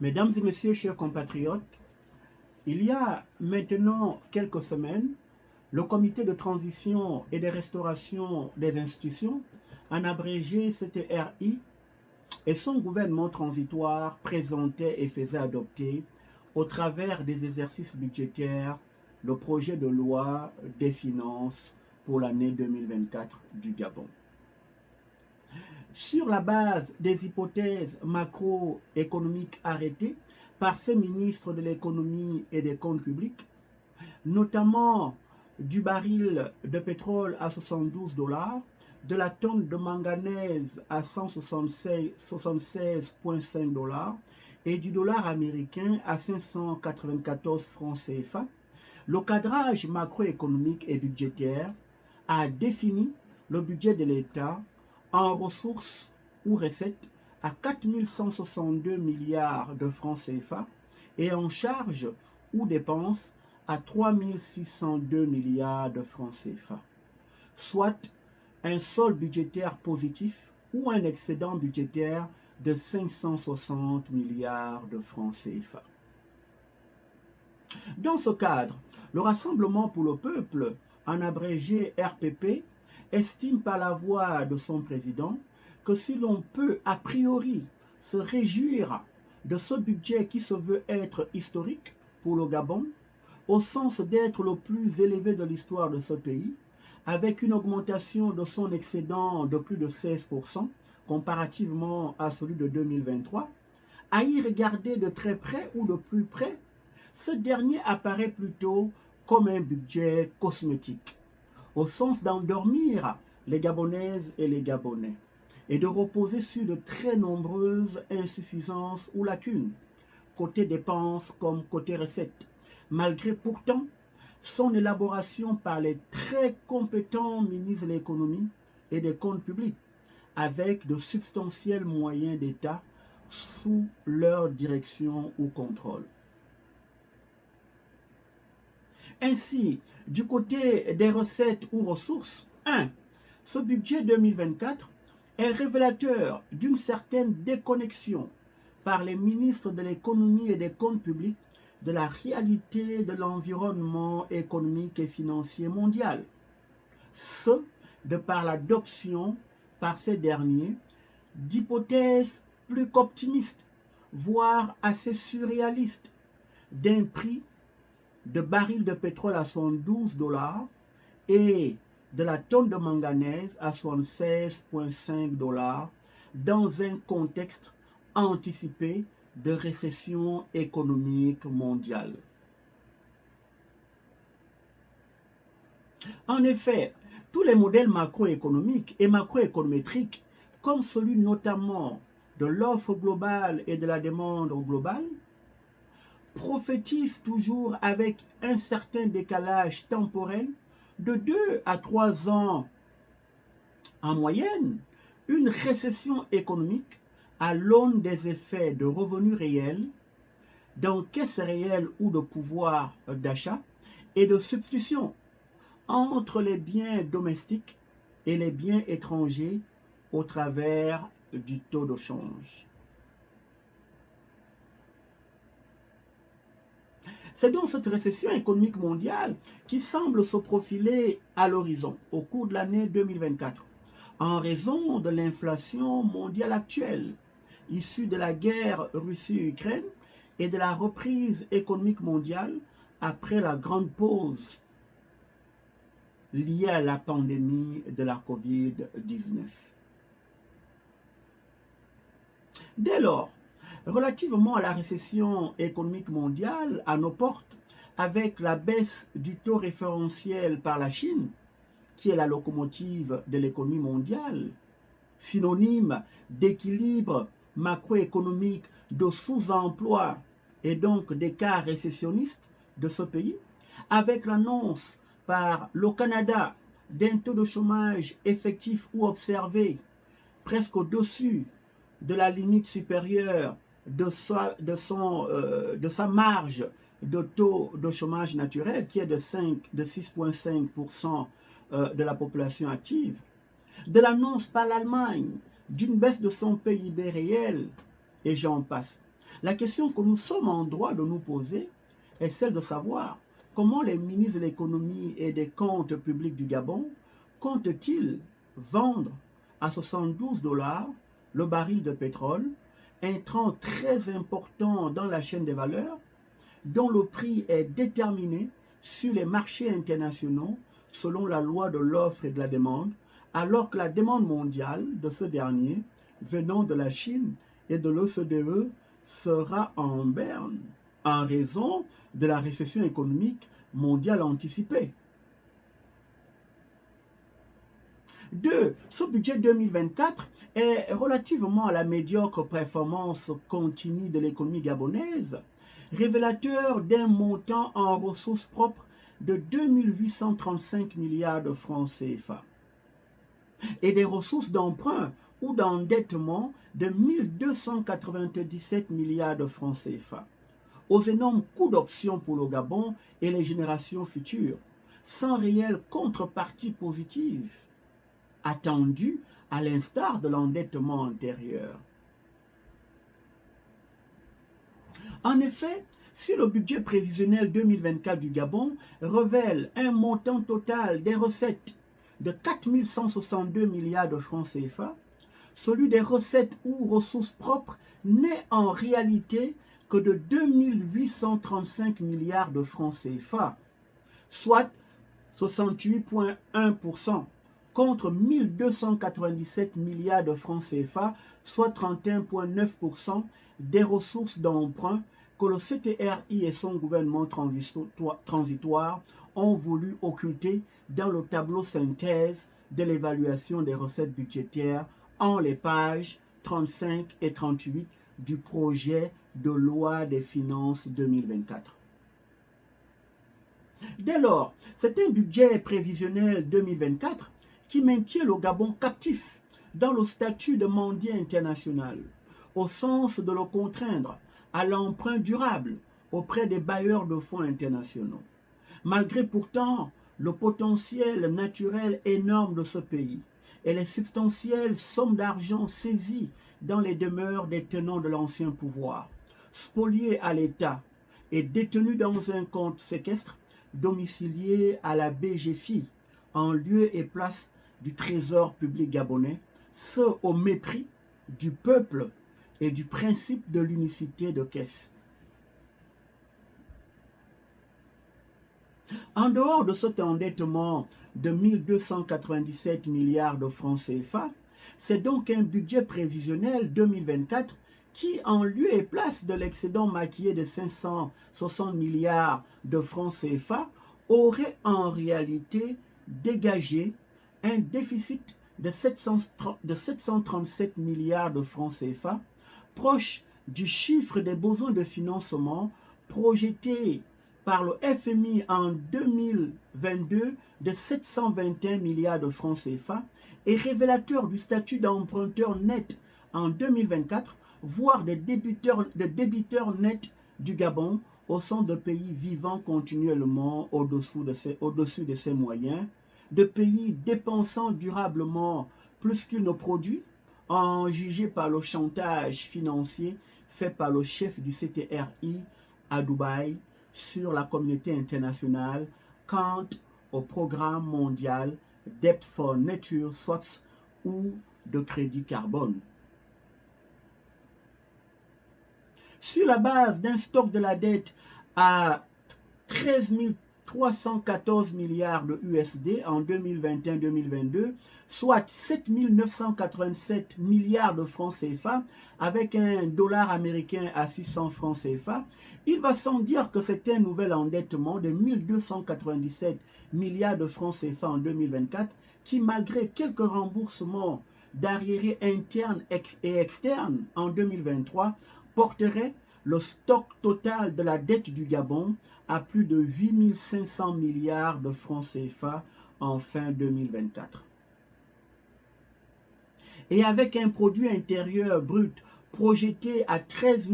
Mesdames et messieurs, chers compatriotes, il y a maintenant quelques semaines, le comité de transition et de restauration des institutions, en abrégé CTRI, et son gouvernement transitoire présentait et faisait adopter, au travers des exercices budgétaires, le projet de loi des finances pour l'année 2024 du Gabon. Sur la base des hypothèses macroéconomiques arrêtées par ces ministres de l'économie et des comptes publics, notamment du baril de pétrole à 72 $, de la tonne de manganèse à 176,5 $ et du dollar américain à 594 francs CFA, le cadrage macroéconomique et budgétaire a défini le budget de l'État en ressources ou recettes à 4 162 milliards de francs CFA et en charges ou dépenses à 3 602 milliards de francs CFA, soit un solde budgétaire positif ou un excédent budgétaire de 560 milliards de francs CFA. Dans ce cadre, le Rassemblement pour le peuple, en abrégé RPP, estime par la voix de son président que si l'on peut a priori se réjouir de ce budget qui se veut être historique pour le Gabon, au sens d'être le plus élevé de l'histoire de ce pays, avec une augmentation de son excédent de plus de 16% comparativement à celui de 2023, à y regarder de très près ou de plus près, ce dernier apparaît plutôt comme un budget cosmétique, au sens d'endormir les Gabonaises et les Gabonais, et de reposer sur de très nombreuses insuffisances ou lacunes, côté dépenses comme côté recettes, malgré pourtant son élaboration par les très compétents ministres de l'économie et des comptes publics, avec de substantiels moyens d'État sous leur direction ou contrôle. Ainsi, du côté des recettes ou ressources, 1. Ce budget 2024 est révélateur d'une certaine déconnexion par les ministres de l'économie et des comptes publics de la réalité de l'environnement économique et financier mondial. Ce, de par l'adoption par ces derniers d'hypothèses plus qu'optimistes, voire assez surréalistes, d'un prix de baril de pétrole à 72 $ et de la tonne de manganèse à 76,5 $ dans un contexte anticipé de récession économique mondiale. En effet, tous les modèles macroéconomiques et macroéconométriques, comme celui notamment de l'offre globale et de la demande globale, prophétisent toujours avec un certain décalage temporel de 2 à 3 ans en moyenne, une récession économique à l'aune des effets de revenus réels, d'encaisse réelle ou de pouvoir d'achat et de substitution entre les biens domestiques et les biens étrangers au travers du taux de change. C'est donc cette récession économique mondiale qui semble se profiler à l'horizon au cours de l'année 2024, en raison de l'inflation mondiale actuelle, issue de la guerre Russie-Ukraine et de la reprise économique mondiale après la grande pause liée à la pandémie de la COVID-19. Dès lors, relativement à la récession économique mondiale à nos portes, avec la baisse du taux référentiel par la Chine, qui est la locomotive de l'économie mondiale, synonyme d'équilibre macroéconomique, de sous-emploi et donc d'écart récessionniste de ce pays, avec l'annonce par le Canada d'un taux de chômage effectif ou observé presque au-dessus de la limite supérieure de sa marge de taux de chômage naturel qui est de 6,5% de la population active, de l'annonce par l'Allemagne d'une baisse de son PIB réel, et j'en passe. La question que nous sommes en droit de nous poser est celle de savoir comment les ministres de l'économie et des comptes publics du Gabon comptent-ils vendre à 72 $ le baril de pétrole, intrant très important dans la chaîne des valeurs, dont le prix est déterminé sur les marchés internationaux selon la loi de l'offre et de la demande, alors que la demande mondiale de ce dernier, venant de la Chine et de l'OCDE, sera en berne en raison de la récession économique mondiale anticipée. 2. Ce budget 2024 est relativement à la médiocre performance continue de l'économie gabonaise, révélateur d'un montant en ressources propres de 2835 milliards de francs CFA et des ressources d'emprunt ou d'endettement de 1297 milliards de francs CFA, aux énormes coûts d'option pour le Gabon et les générations futures, sans réelle contrepartie positive, attendue à l'instar de l'endettement antérieur. En effet, si le budget prévisionnel 2024 du Gabon révèle un montant total des recettes de 4 162 milliards de francs CFA, celui des recettes ou ressources propres n'est en réalité que de 2 835 milliards de francs CFA, soit 68,1%, contre 1297 milliards de francs CFA, soit 31,9% des ressources d'emprunt que le CTRI et son gouvernement transitoire ont voulu occulter dans le tableau synthèse de l'évaluation des recettes budgétaires en les pages 35 et 38 du projet de loi des finances 2024. Dès lors, c'est un budget prévisionnel 2024 qui maintient le Gabon captif dans le statut de mendiant international, au sens de le contraindre à l'emprunt durable auprès des bailleurs de fonds internationaux. Malgré pourtant le potentiel naturel énorme de ce pays et les substantielles sommes d'argent saisies dans les demeures des tenants de l'ancien pouvoir, spoliées à l'État et détenues dans un compte séquestre domicilié à la BGFI en lieu et place du trésor public gabonais, ce au mépris du peuple et du principe de l'unicité de caisse. En dehors de cet endettement de 1297 milliards de francs CFA, c'est donc un budget prévisionnel 2024 qui, en lieu et place de l'excédent maquillé de 560 milliards de francs CFA, aurait en réalité dégagé un déficit de 737 milliards de francs CFA, proche du chiffre des besoins de financement projeté par le FMI en 2022 de 721 milliards de francs CFA et révélateur du statut d'emprunteur net en 2024, voire de débiteurs nets du Gabon au sein de pays vivant continuellement au-dessus de ses moyens, de pays dépensant durablement plus qu'ils ne produisent, en jugé par le chantage financier fait par le chef du CTRI à Dubaï sur la communauté internationale quant au programme mondial Debt for Nature Swaps ou de crédit carbone. Sur la base d'un stock de la dette à 13 314 milliards de USD en 2021-2022, soit 7 987 milliards de francs CFA, avec un dollar américain à 600 francs CFA, il va sans dire que c'est un nouvel endettement de 1297 milliards de francs CFA en 2024, qui malgré quelques remboursements d'arriérés internes et externes en 2023, porterait le stock total de la dette du Gabon à plus de 8 500 milliards de francs CFA en fin 2024. Et avec un produit intérieur brut projeté à 13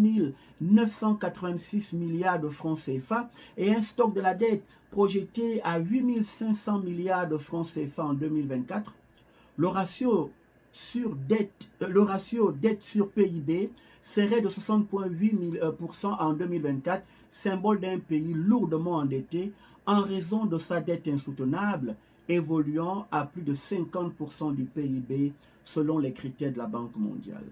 986 milliards de francs CFA et un stock de la dette projeté à 8 500 milliards de francs CFA en 2024, le ratio sur dette, le ratio dette sur PIB serait de 60,8% en 2024, symbole d'un pays lourdement endetté en raison de sa dette insoutenable, évoluant à plus de 50% du PIB selon les critères de la Banque mondiale.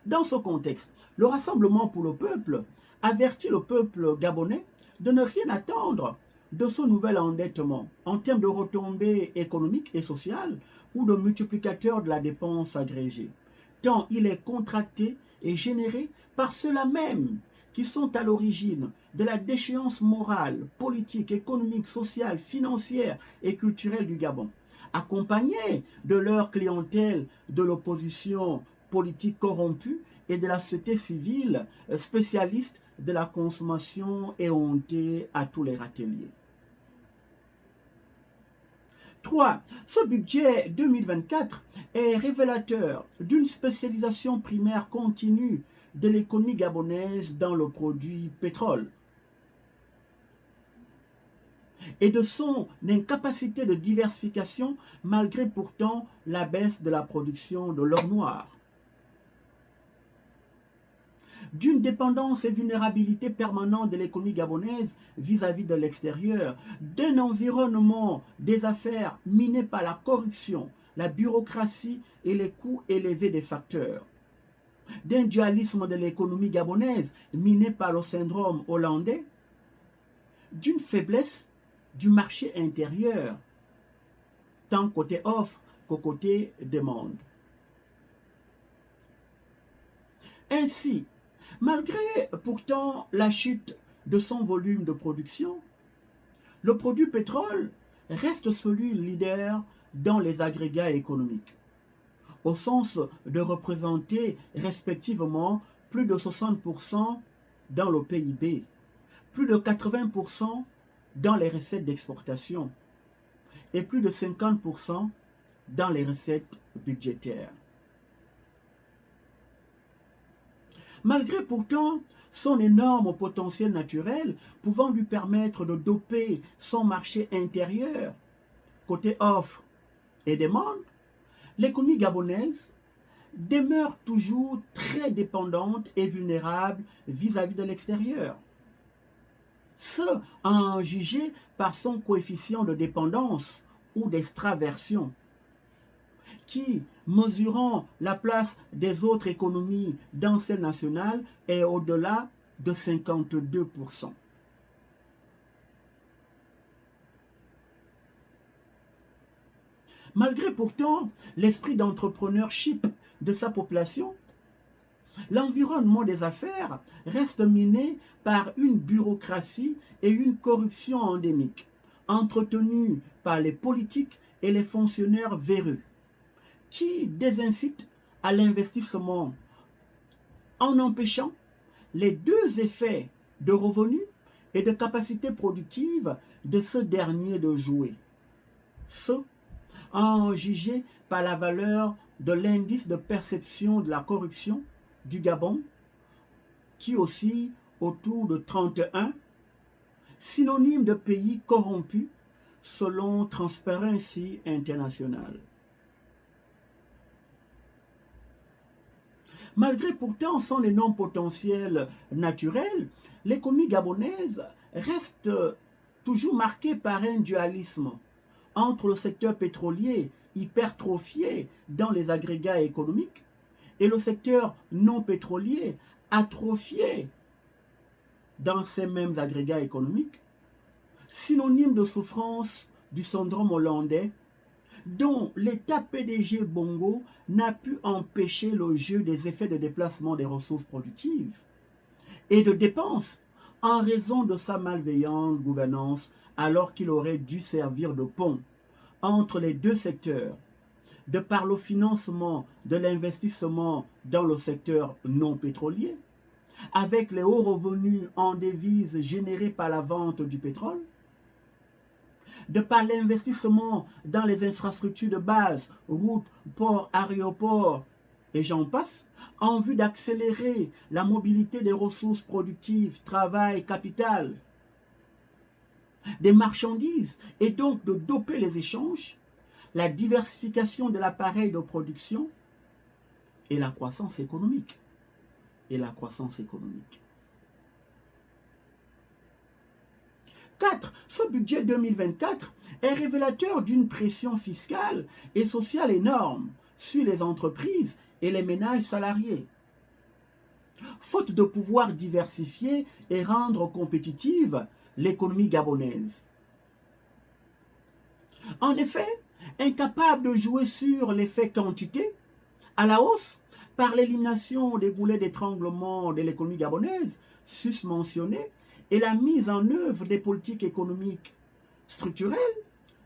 Dans ce contexte, le Rassemblement pour le peuple avertit le peuple gabonais de ne rien attendre de ce nouvel endettement en termes de retombées économiques et sociales ou de multiplicateur de la dépense agrégée, tant il est contracté et généré par ceux-là même qui sont à l'origine de la déchéance morale, politique, économique, sociale, financière et culturelle du Gabon, accompagnés de leur clientèle de l'opposition politique corrompue et de la société civile spécialiste de la consommation éhontée à tous les râteliers. 3. Ce budget 2024 est révélateur d'une spécialisation primaire continue de l'économie gabonaise dans le produit pétrole et de son incapacité de diversification malgré pourtant la baisse de la production de l'or noir. D'une dépendance et vulnérabilité permanente de l'économie gabonaise vis-à-vis de l'extérieur, d'un environnement des affaires miné par la corruption, la bureaucratie et les coûts élevés des facteurs, d'un dualisme de l'économie gabonaise miné par le syndrome hollandais, d'une faiblesse du marché intérieur, tant côté offre qu'au côté demande. Ainsi, malgré pourtant la chute de son volume de production, le produit pétrole reste celui leader dans les agrégats économiques, au sens de représenter respectivement plus de 60% dans le PIB, plus de 80% dans les recettes d'exportation et plus de 50% dans les recettes budgétaires. Malgré pourtant son énorme potentiel naturel pouvant lui permettre de doper son marché intérieur, côté offre et demande, l'économie gabonaise demeure toujours très dépendante et vulnérable vis-à-vis de l'extérieur. Ce à en juger par son coefficient de dépendance ou d'extraversion, qui, mesurant la place des autres économies dans celle nationale, est au-delà de 52%. Malgré pourtant l'esprit d'entrepreneurship de sa population, l'environnement des affaires reste miné par une bureaucratie et une corruption endémique, entretenue par les politiques et les fonctionnaires véreux, qui désincitent à l'investissement en empêchant les deux effets de revenus et de capacité productive de ce dernier de jouer. Ce, à en juger par la valeur de l'indice de perception de la corruption du Gabon, qui oscille autour de 31, synonyme de pays corrompu selon Transparency International. Malgré pourtant son énorme potentiel naturel, l'économie gabonaise reste toujours marquée par un dualisme entre le secteur pétrolier hypertrophié dans les agrégats économiques et le secteur non pétrolier atrophié dans ces mêmes agrégats économiques, synonyme de souffrance du syndrome hollandais dont l'État PDG Bongo n'a pu empêcher le jeu des effets de déplacement des ressources productives et de dépenses en raison de sa malveillante gouvernance, alors qu'il aurait dû servir de pont entre les deux secteurs, de par le financement de l'investissement dans le secteur non pétrolier, avec les hauts revenus en devises générés par la vente du pétrole, de par l'investissement dans les infrastructures de base, routes, ports, aéroports, et j'en passe, en vue d'accélérer la mobilité des ressources productives, travail, capital, des marchandises, et donc de doper les échanges, la diversification de l'appareil de production et la croissance économique. 4. Ce budget 2024 est révélateur d'une pression fiscale et sociale énorme sur les entreprises et les ménages salariés. Faute de pouvoir diversifier et rendre compétitive l'économie gabonaise. En effet, incapable de jouer sur l'effet quantité à la hausse par l'élimination des goulets d'étranglement de l'économie gabonaise, susmentionnée, et la mise en œuvre des politiques économiques structurelles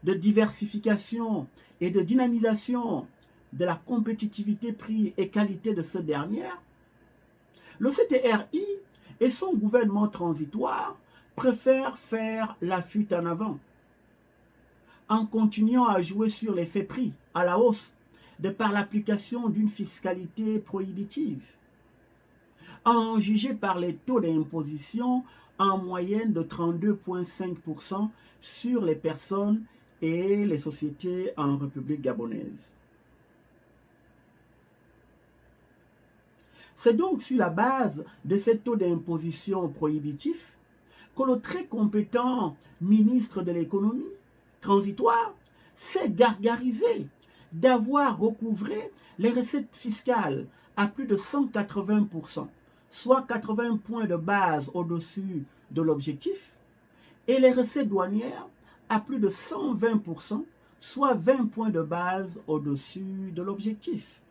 de diversification et de dynamisation de la compétitivité prix et qualité de ce dernier, le CTRI et son gouvernement transitoire préfèrent faire la fuite en avant en continuant à jouer sur l'effet prix à la hausse de par l'application d'une fiscalité prohibitive, à en juger par les taux d'imposition en moyenne de 32,5% sur les personnes et les sociétés en République gabonaise. C'est donc sur la base de ces taux d'imposition prohibitifs que le très compétent ministre de l'économie transitoire s'est gargarisé d'avoir recouvré les recettes fiscales à plus de 180%, soit 80 points de base au-dessus de l'objectif, et les recettes douanières à plus de 120%, soit 20 points de base au-dessus de l'objectif.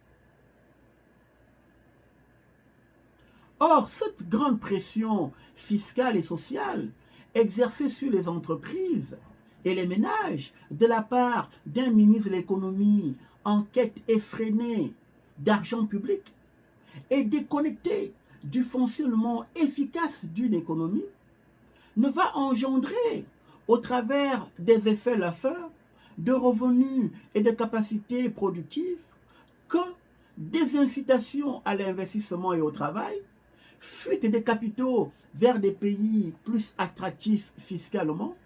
Or, cette grande pression fiscale et sociale exercée sur les entreprises et les ménages de la part d'un ministre de l'économie en quête effrénée d'argent public et déconnectée du fonctionnement efficace d'une économie ne va engendrer, au travers des effets Laffer, de revenus et de capacités productives, que des incitations à l'investissement et au travail, fuite des capitaux vers des pays plus attractifs fiscalement,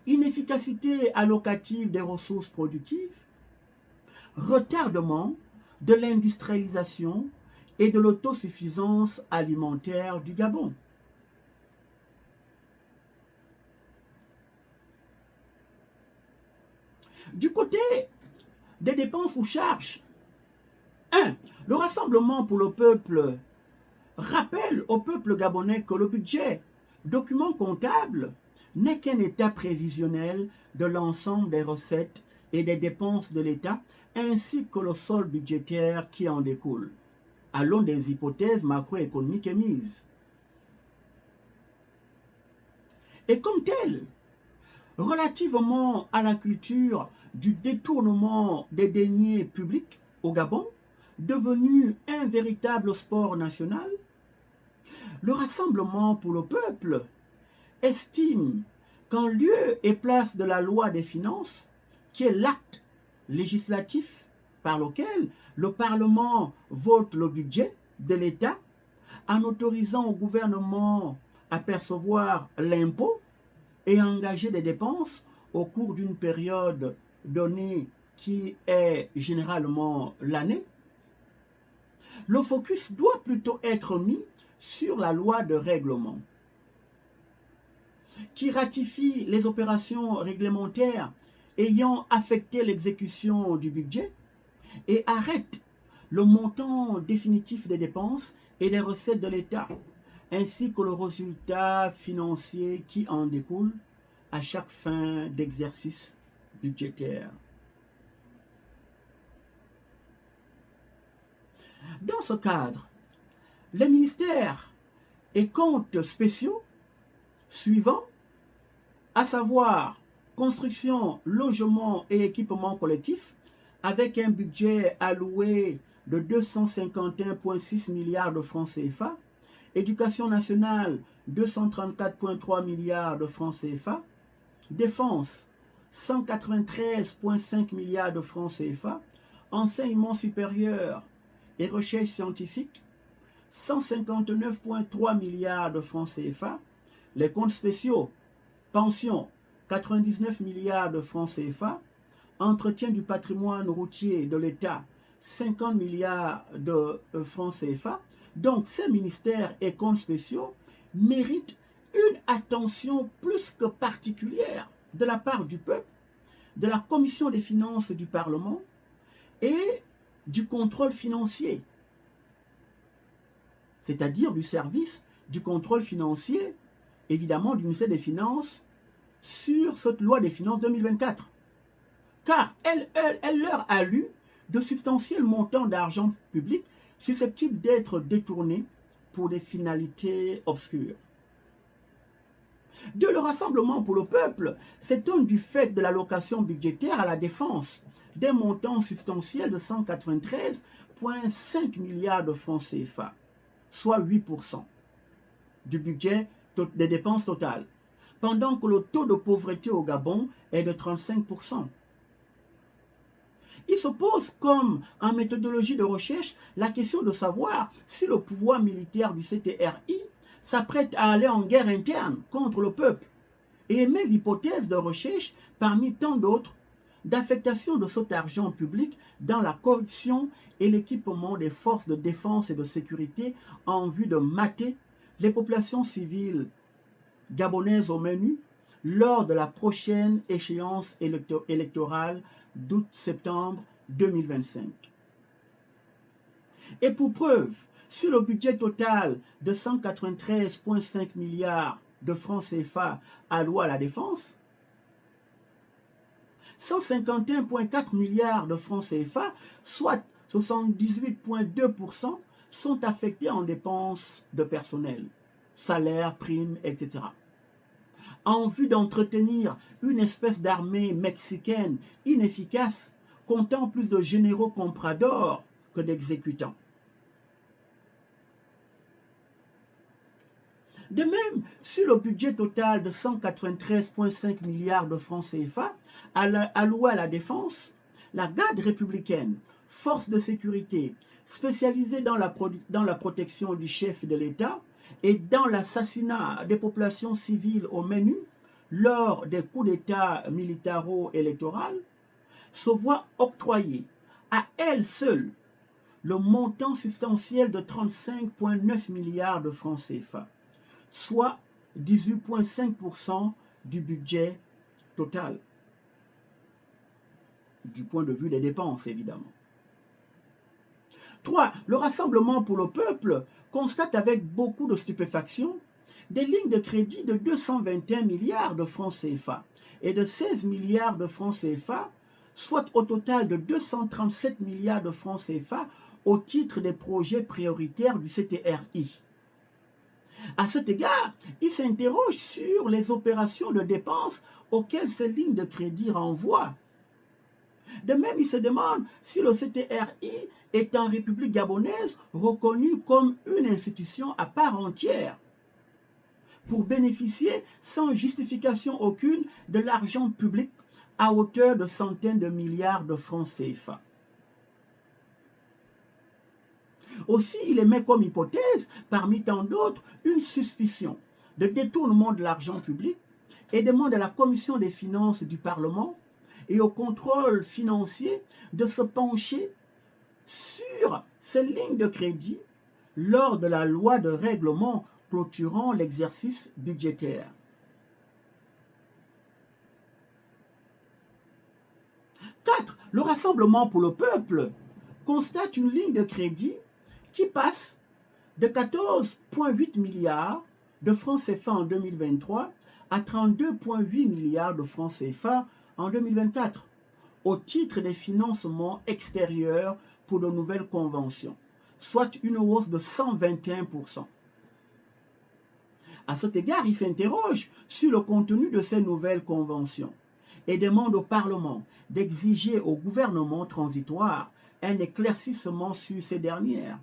inefficacité allocative des ressources productives, retardement de l'industrialisation et de l'autosuffisance alimentaire du Gabon. Du côté des dépenses ou charges, 1. Le Rassemblement pour le peuple rappelle au peuple gabonais que le budget, document comptable, n'est qu'un état prévisionnel de l'ensemble des recettes et des dépenses de l'État, ainsi que le solde budgétaire qui en découle, à l'aune des hypothèses macroéconomiques émises. Et comme tel, relativement à la culture du détournement des deniers publics au Gabon, devenu un véritable sport national, le Rassemblement pour le peuple estime qu'en lieu et place de la loi des finances, qui est l'acte législatif par lequel le Parlement vote le budget de l'État, en autorisant au gouvernement à percevoir l'impôt et à engager des dépenses au cours d'une période donnée qui est généralement l'année, le focus doit plutôt être mis sur la loi de règlement qui ratifie les opérations réglementaires ayant affecté l'exécution du budget et arrête le montant définitif des dépenses et des recettes de l'État, ainsi que le résultat financier qui en découle à chaque fin d'exercice budgétaire. Dans ce cadre, les ministères et comptes spéciaux suivants, à savoir construction, logement et équipement collectif, avec un budget alloué de 251,6 milliards de francs CFA, éducation nationale 234,3 milliards de francs CFA, défense 193,5 milliards de francs CFA, enseignement supérieur et recherche scientifique 159,3 milliards de francs CFA, les comptes spéciaux, pensions 99 milliards de francs CFA, entretien du patrimoine routier de l'État, 50 milliards de francs CFA. Donc, ces ministères et comptes spéciaux méritent une attention plus que particulière de la part du peuple, de la Commission des finances du Parlement et du contrôle financier, c'est-à-dire du service du contrôle financier, évidemment du ministère des Finances, sur cette loi des finances 2024. Car elle leur allut de substantiels montants d'argent public susceptibles d'être détournés pour des finalités obscures. Le Rassemblement pour le peuple s'étonne du fait de l'allocation budgétaire à la défense des montants substantiels de 193,5 milliards de francs CFA, soit 8% du budget des dépenses totales, pendant que le taux de pauvreté au Gabon est de 35%. Il se pose, comme en méthodologie de recherche, la question de savoir si le pouvoir militaire du CTRI s'apprête à aller en guerre interne contre le peuple et émet l'hypothèse de recherche, parmi tant d'autres, d'affectation de cet argent public dans la corruption et l'équipement des forces de défense et de sécurité en vue de mater les populations civiles gabonaises au menu lors de la prochaine échéance électorale d'août-septembre 2025. Et pour preuve, sur le budget total de 193,5 milliards de francs CFA alloués à la défense, 151,4 milliards de francs CFA, soit 78,2%, sont affectés en dépenses de personnel, salaires, primes, etc. En vue d'entretenir une espèce d'armée mexicaine inefficace, comptant plus de généraux compradors que d'exécutants. De même, sur le budget total de 193,5 milliards de francs CFA alloués à la défense, la garde républicaine, force de sécurité spécialisée dans la protection du chef de l'État et dans l'assassinat des populations civiles au menu lors des coups d'État militaro-électoraux, se voit octroyer à elle seule le montant substantiel de 35,9 milliards de francs CFA, soit 18,5% du budget total, du point de vue des dépenses évidemment. 3. Le Rassemblement pour le peuple constate avec beaucoup de stupéfaction des lignes de crédit de 221 milliards de francs CFA et de 16 milliards de francs CFA, soit au total de 237 milliards de francs CFA au titre des projets prioritaires du CTRI. À cet égard, il s'interroge sur les opérations de dépenses auxquelles ces lignes de crédit renvoient. De même, il se demande si le CTRI est en République gabonaise reconnu comme une institution à part entière pour bénéficier sans justification aucune de l'argent public à hauteur de centaines de milliards de francs CFA. Aussi, il émet comme hypothèse, parmi tant d'autres, une suspicion de détournement de l'argent public et demande à la Commission des finances du Parlement et au contrôle financier de se pencher sur ces lignes de crédit lors de la loi de règlement clôturant l'exercice budgétaire. 4. Le Rassemblement pour le peuple constate une ligne de crédit qui passe de 14,8 milliards de francs CFA en 2023 à 32,8 milliards de francs CFA en 2024, au titre des financements extérieurs pour de nouvelles conventions, soit une hausse de 121%. À cet égard, il s'interroge sur le contenu de ces nouvelles conventions et demande au Parlement d'exiger au gouvernement transitoire un éclaircissement sur ces dernières.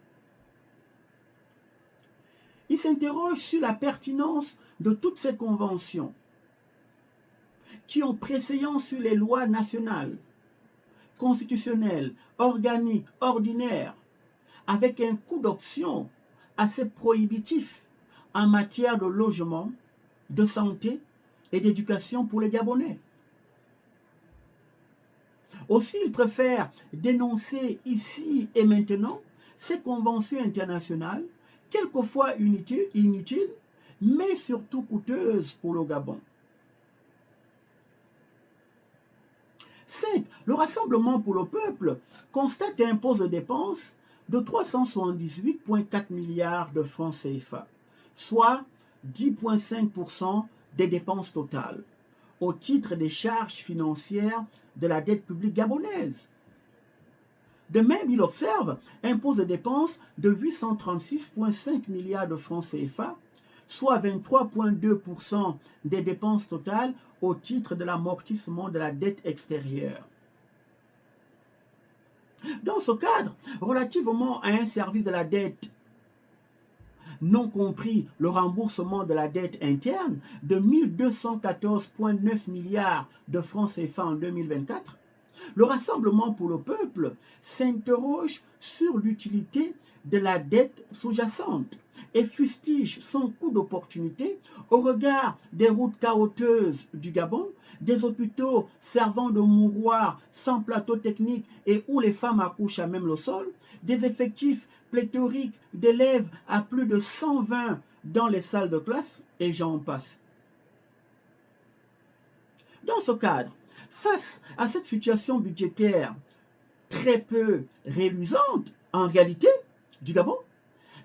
Il s'interroge sur la pertinence de toutes ces conventions qui ont préséance sur les lois nationales, constitutionnelles, organiques, ordinaires, avec un coût d'option assez prohibitif en matière de logement, de santé et d'éducation pour les Gabonais. Aussi, il préfère dénoncer ici et maintenant ces conventions internationales, quelquefois inutiles, mais surtout coûteuses pour le Gabon. 5. Le Rassemblement pour le peuple constate et impose des dépenses de 378,4 milliards de francs CFA, soit 10,5% des dépenses totales, au titre des charges financières de la dette publique gabonaise. De même, il observe, impose des dépenses de 836,5 milliards de francs CFA, soit 23,2% des dépenses totales au titre de l'amortissement de la dette extérieure. Dans ce cadre, relativement à un service de la dette, non compris le remboursement de la dette interne de 1214,9 milliards de francs CFA en 2024, le Rassemblement pour le peuple s'interroge sur l'utilité de la dette sous-jacente et fustige son coût d'opportunité au regard des routes caouteuses du Gabon, des hôpitaux servant de mouroirs sans plateau technique et où les femmes accouchent à même le sol, des effectifs pléthoriques d'élèves à plus de 120 dans les salles de classe, et j'en passe. Dans ce cadre, face à cette situation budgétaire très peu réluisante, en réalité, du Gabon,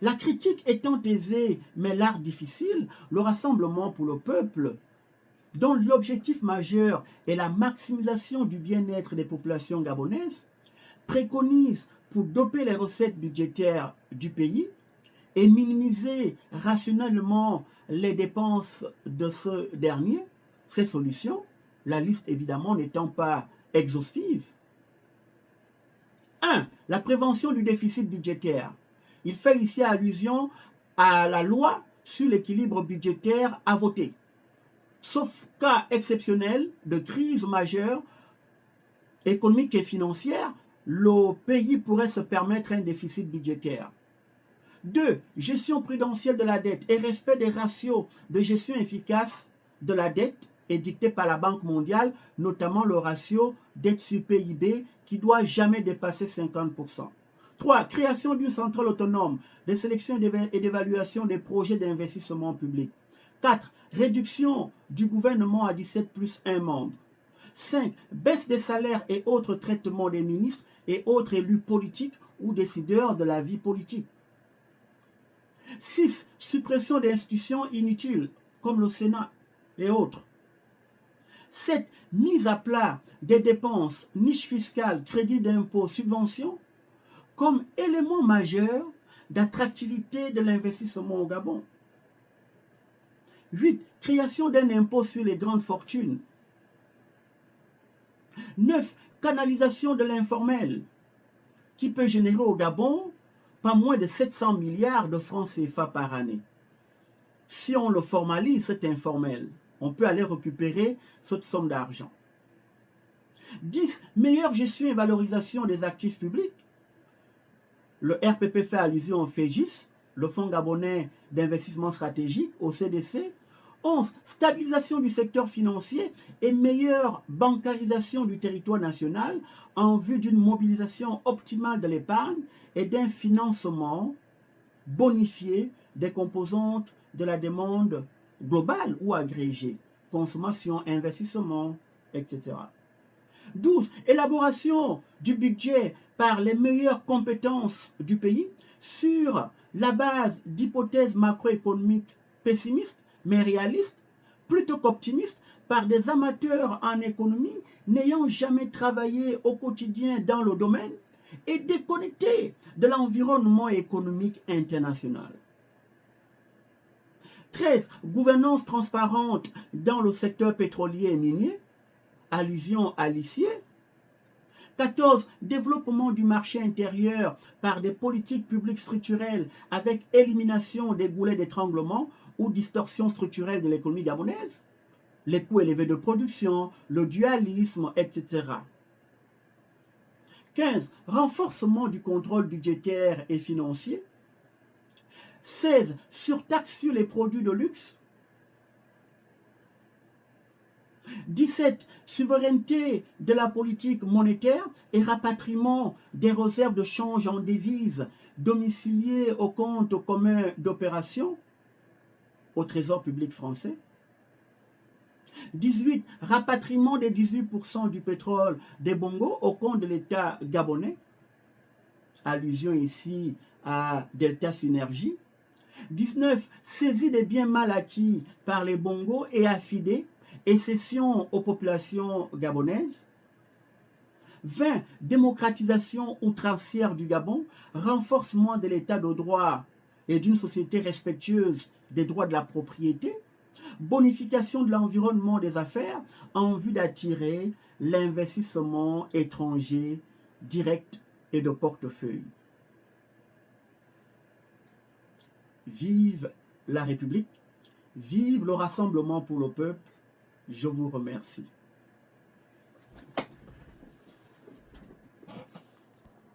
la critique étant aisée mais l'art difficile, le Rassemblement pour le peuple, dont l'objectif majeur est la maximisation du bien-être des populations gabonaises, préconise pour doper les recettes budgétaires du pays et minimiser rationnellement les dépenses de ce dernier. Ces solutions, la liste évidemment n'étant pas exhaustive. 1. La prévention du déficit budgétaire. Il fait ici allusion à la loi sur l'équilibre budgétaire à voter. Sauf cas exceptionnel de crise majeure économique et financière, le pays pourrait se permettre un déficit budgétaire. 2. Gestion prudentielle de la dette et respect des ratios de gestion efficace de la dette édicté par la Banque mondiale, notamment le ratio dette sur PIB qui ne doit jamais dépasser 50%. 3. Création d'une centrale autonome de sélection et d'évaluation des projets d'investissement public. 4. Réduction du gouvernement à 17 plus 1 membre. 5. Baisse des salaires et autres traitements des ministres et autres élus politiques ou décideurs de la vie politique. 6. Suppression d'institutions inutiles comme le Sénat et autres. 7. Mise à plat des dépenses, niches fiscales, crédits d'impôt, subventions comme élément majeur d'attractivité de l'investissement au Gabon. 8. Création d'un impôt sur les grandes fortunes. 9. Canalisation de l'informel qui peut générer au Gabon pas moins de 700 milliards de francs CFA par année. Si on le formalise, cet informel, on peut aller récupérer cette somme d'argent. 10. Meilleure gestion et valorisation des actifs publics. Le RPP fait allusion au FEGIS, le Fonds gabonais d'investissement stratégique, au CDC. 11. Stabilisation du secteur financier et meilleure bancarisation du territoire national en vue d'une mobilisation optimale de l'épargne et d'un financement bonifié des composantes de la demande globale ou agrégée, consommation, investissement, etc. 12. Élaboration du budget par les meilleures compétences du pays sur la base d'hypothèses macroéconomiques pessimistes mais réalistes, plutôt qu'optimistes, par des amateurs en économie n'ayant jamais travaillé au quotidien dans le domaine et déconnectés de l'environnement économique international. 13. Gouvernance transparente dans le secteur pétrolier et minier, allusion à l'ICIE. 14. Développement du marché intérieur par des politiques publiques structurelles avec élimination des goulets d'étranglement ou distorsion structurelle de l'économie gabonaise, les coûts élevés de production, le dualisme, etc. 15. Renforcement du contrôle budgétaire et financier. 16. Surtaxe sur les produits de luxe. 17. Souveraineté de la politique monétaire et rapatriement des réserves de change en devises domiciliées au compte commun d'opération au Trésor public français. 18. Rapatriement des 18% du pétrole des Bongo au compte de l'État gabonais. Allusion ici à Delta Synergie. 19. Saisie des biens mal acquis par les Bongo et affidés et cession aux populations gabonaises. 20. Démocratisation outrancière du Gabon, renforcement de l'état de droit et d'une société respectueuse des droits de la propriété, bonification de l'environnement des affaires en vue d'attirer l'investissement étranger direct et de portefeuille. Vive la République, vive le Rassemblement pour le peuple, je vous remercie.